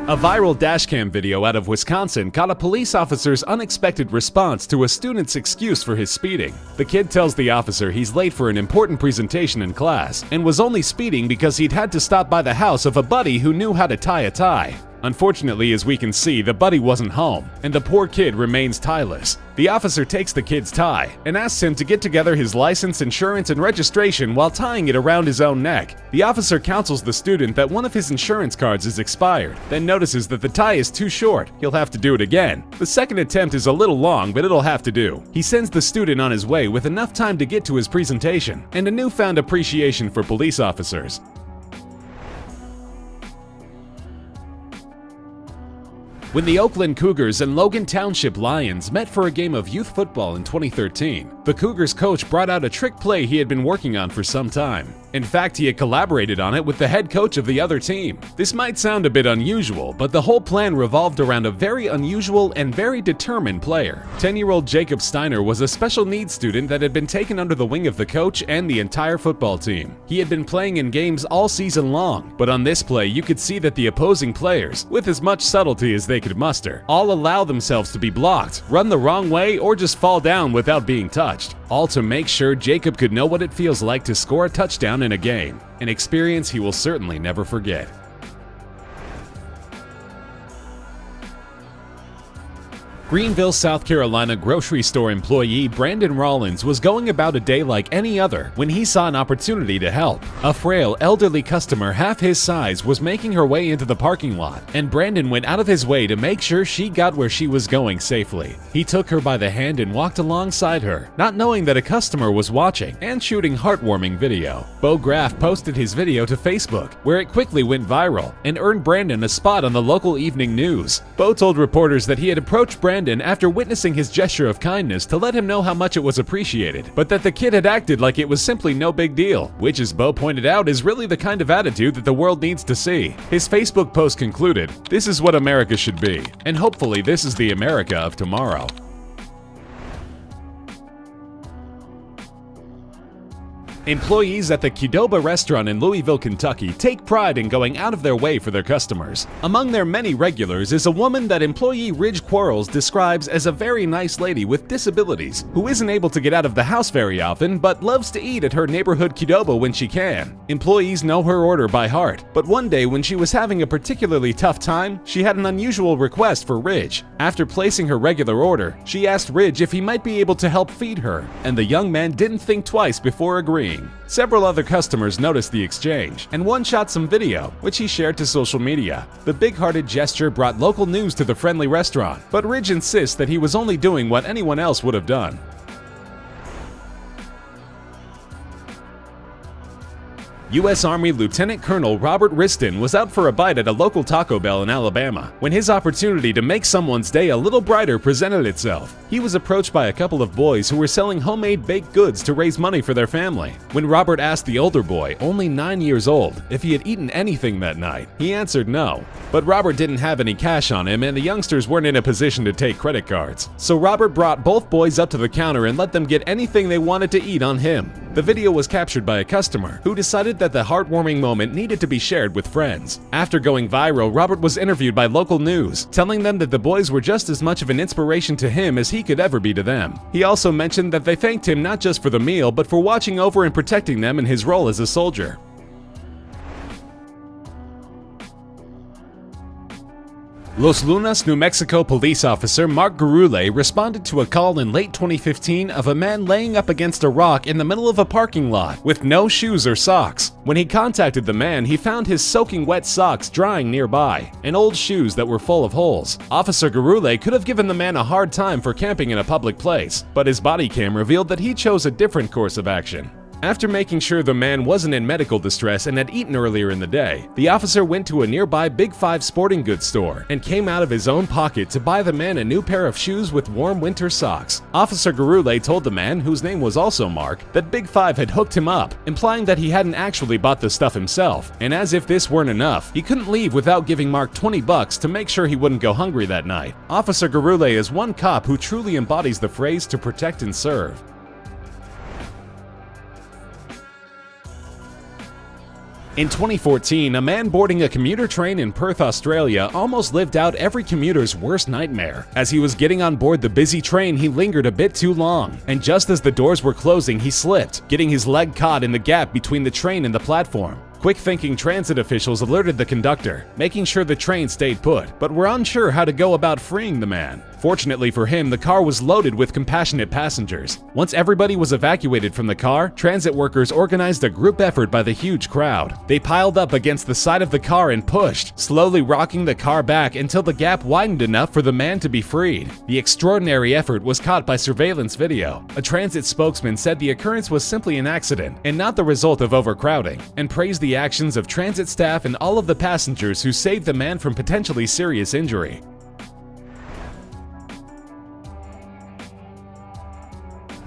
A viral dashcam video out of Wisconsin caught a police officer's unexpected response to a student's excuse for his speeding. The kid tells the officer he's late for an important presentation in class and was only speeding because he'd had to stop by the house of a buddy who knew how to tie a tie. Unfortunately, as we can see, the buddy wasn't home, and the poor kid remains tieless. The officer takes the kid's tie and asks him to get together his license, insurance, and registration while tying it around his own neck. The officer counsels the student that one of his insurance cards is expired, then notices that the tie is too short. He'll have to do it again. The second attempt is a little long, but it'll have to do. He sends the student on his way with enough time to get to his presentation, and a newfound appreciation for police officers. When the Oakland Cougars and Logan Township Lions met for a game of youth football in 2013, the Cougars coach brought out a trick play he had been working on for some time. In fact, he had collaborated on it with the head coach of the other team. This might sound a bit unusual, but the whole plan revolved around a very unusual and very determined player. 10-year-old Jacob Steiner was a special needs student that had been taken under the wing of the coach and the entire football team. He had been playing in games all season long, but on this play you could see that the opposing players, with as much subtlety as they could muster, all allow themselves to be blocked, run the wrong way, or just fall down without being touched, all to make sure Jacob could know what it feels like to score a touchdown in a game, an experience he will certainly never forget. Greenville, South Carolina grocery store employee Brandon Rollins was going about a day like any other when he saw an opportunity to help. A frail, elderly customer half his size was making her way into the parking lot, and Brandon went out of his way to make sure she got where she was going safely. He took her by the hand and walked alongside her, not knowing that a customer was watching and shooting heartwarming video. Bo Graff posted his video to Facebook, where it quickly went viral and earned Brandon a spot on the local evening news. Bo told reporters that he had approached Brandon after witnessing his gesture of kindness to let him know how much it was appreciated, but that the kid had acted like it was simply no big deal, which, as Bo pointed out, is really the kind of attitude that the world needs to see. His Facebook post concluded, "This is what America should be, and hopefully this is the America of tomorrow." Employees at the Qdoba restaurant in Louisville, Kentucky take pride in going out of their way for their customers. Among their many regulars is a woman that employee Ridge Quarles describes as a very nice lady with disabilities who isn't able to get out of the house very often but loves to eat at her neighborhood Qdoba when she can. Employees know her order by heart, but one day when she was having a particularly tough time, she had an unusual request for Ridge. After placing her regular order, she asked Ridge if he might be able to help feed her, and the young man didn't think twice before agreeing. Several other customers noticed the exchange, and one shot some video, which he shared to social media. The big-hearted gesture brought local news to the friendly restaurant, but Ridge insists that he was only doing what anyone else would have done. U.S. Army Lieutenant Colonel Robert Riston was out for a bite at a local Taco Bell in Alabama when his opportunity to make someone's day a little brighter presented itself. He was approached by a couple of boys who were selling homemade baked goods to raise money for their family. When Robert asked the older boy, only 9 years old, if he had eaten anything that night, he answered no. But Robert didn't have any cash on him and the youngsters weren't in a position to take credit cards. So Robert brought both boys up to the counter and let them get anything they wanted to eat on him. The video was captured by a customer who decided that the heartwarming moment needed to be shared with friends. After going viral, Robert was interviewed by local news, telling them that the boys were just as much of an inspiration to him as he could ever be to them. He also mentioned that they thanked him not just for the meal, but for watching over and protecting them in his role as a soldier. Los Lunas, New Mexico police officer Mark Gurule responded to a call in late 2015 of a man laying up against a rock in the middle of a parking lot with no shoes or socks. When he contacted the man, he found his soaking wet socks drying nearby and old shoes that were full of holes. Officer Gurule could have given the man a hard time for camping in a public place, but his body cam revealed that he chose a different course of action. After making sure the man wasn't in medical distress and had eaten earlier in the day, the officer went to a nearby Big 5 sporting goods store and came out of his own pocket to buy the man a new pair of shoes with warm winter socks. Officer Gurule told the man, whose name was also Mark, that Big 5 had hooked him up, implying that he hadn't actually bought the stuff himself. And as if this weren't enough, he couldn't leave without giving Mark $20 to make sure he wouldn't go hungry that night. Officer Gurule is one cop who truly embodies the phrase "to protect and serve." In 2014, a man boarding a commuter train in Perth, Australia almost lived out every commuter's worst nightmare. As he was getting on board the busy train, he lingered a bit too long, and just as the doors were closing, he slipped, getting his leg caught in the gap between the train and the platform. Quick-thinking transit officials alerted the conductor, making sure the train stayed put, but were unsure how to go about freeing the man. Fortunately for him, the car was loaded with compassionate passengers. Once everybody was evacuated from the car, transit workers organized a group effort by the huge crowd. They piled up against the side of the car and pushed, slowly rocking the car back until the gap widened enough for the man to be freed. The extraordinary effort was caught by surveillance video. A transit spokesman said the occurrence was simply an accident and not the result of overcrowding, and praised the actions of transit staff and all of the passengers who saved the man from potentially serious injury.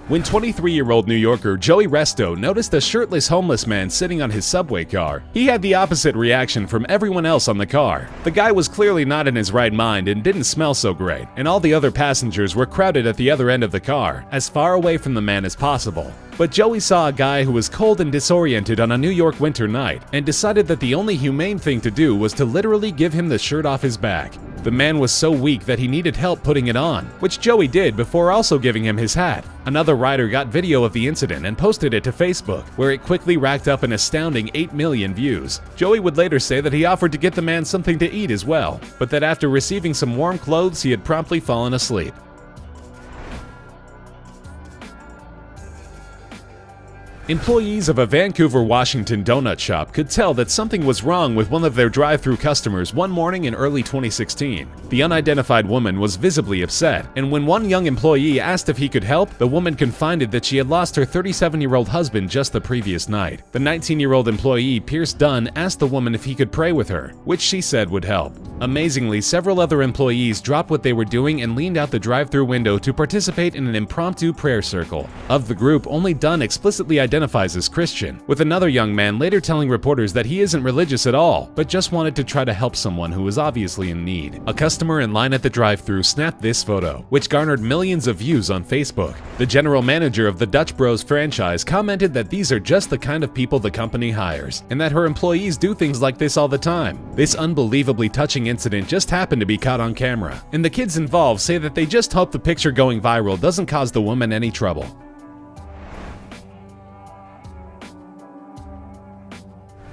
When 23-year-old New Yorker Joey Resto noticed a shirtless homeless man sitting on his subway car, he had the opposite reaction from everyone else on the car. The guy was clearly not in his right mind and didn't smell so great, and all the other passengers were crowded at the other end of the car, as far away from the man as possible. But Joey saw a guy who was cold and disoriented on a New York winter night, and decided that the only humane thing to do was to literally give him the shirt off his back. The man was so weak that he needed help putting it on, which Joey did before also giving him his hat. Another rider got video of the incident and posted it to Facebook, where it quickly racked up an astounding 8 million views. Joey would later say that he offered to get the man something to eat as well, but that after receiving some warm clothes, he had promptly fallen asleep. Employees of a Vancouver, Washington donut shop could tell that something was wrong with one of their drive-thru customers one morning in early 2016. The unidentified woman was visibly upset, and when one young employee asked if he could help, the woman confided that she had lost her 37-year-old husband just the previous night. The 19-year-old employee, Pierce Dunn, asked the woman if he could pray with her, which she said would help. Amazingly, several other employees dropped what they were doing and leaned out the drive-thru window to participate in an impromptu prayer circle. Of the group, only Dunn explicitly identifies as Christian, with another young man later telling reporters that he isn't religious at all, but just wanted to try to help someone who was obviously in need. A customer in line at the drive-thru snapped this photo, which garnered millions of views on Facebook. The general manager of the Dutch Bros franchise commented that these are just the kind of people the company hires, and that her employees do things like this all the time. This unbelievably touching incident just happened to be caught on camera, and the kids involved say that they just hope the picture going viral doesn't cause the woman any trouble.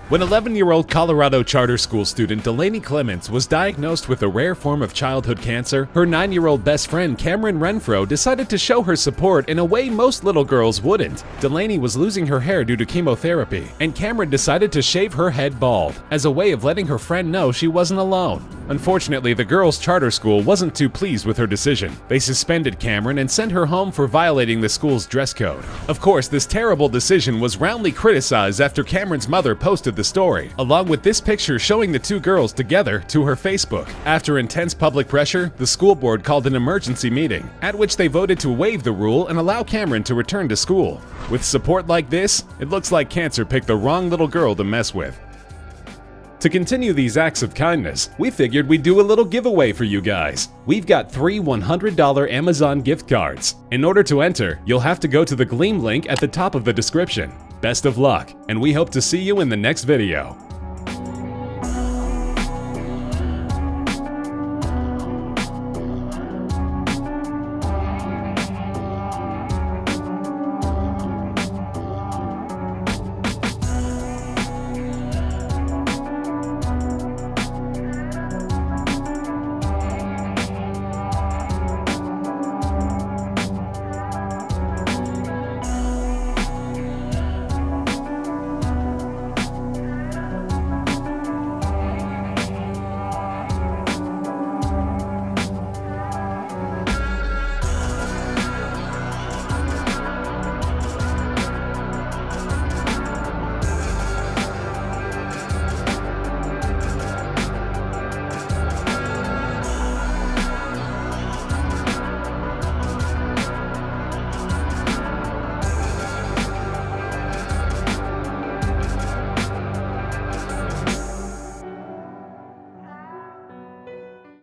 When 11-year-old Colorado charter school student Delaney Clements was diagnosed with a rare form of childhood cancer, her 9-year-old best friend Cameron Renfro decided to show her support in a way most little girls wouldn't. Delaney was losing her hair due to chemotherapy, and Cameron decided to shave her head bald, as a way of letting her friend know she wasn't alone. Unfortunately, the girls' charter school wasn't too pleased with her decision. They suspended Cameron and sent her home for violating the school's dress code. Of course, this terrible decision was roundly criticized after Cameron's mother posted the story, along with this picture showing the two girls together, to her Facebook. After intense public pressure, the school board called an emergency meeting, at which they voted to waive the rule and allow Cameron to return to school. With support like this, it looks like cancer picked the wrong little girl to mess with. To continue these acts of kindness, we figured we'd do a little giveaway for you guys. We've got 3 $100 Amazon gift cards. In order to enter, you'll have to go to the Gleam link at the top of the description. Best of luck, and we hope to see you in the next video.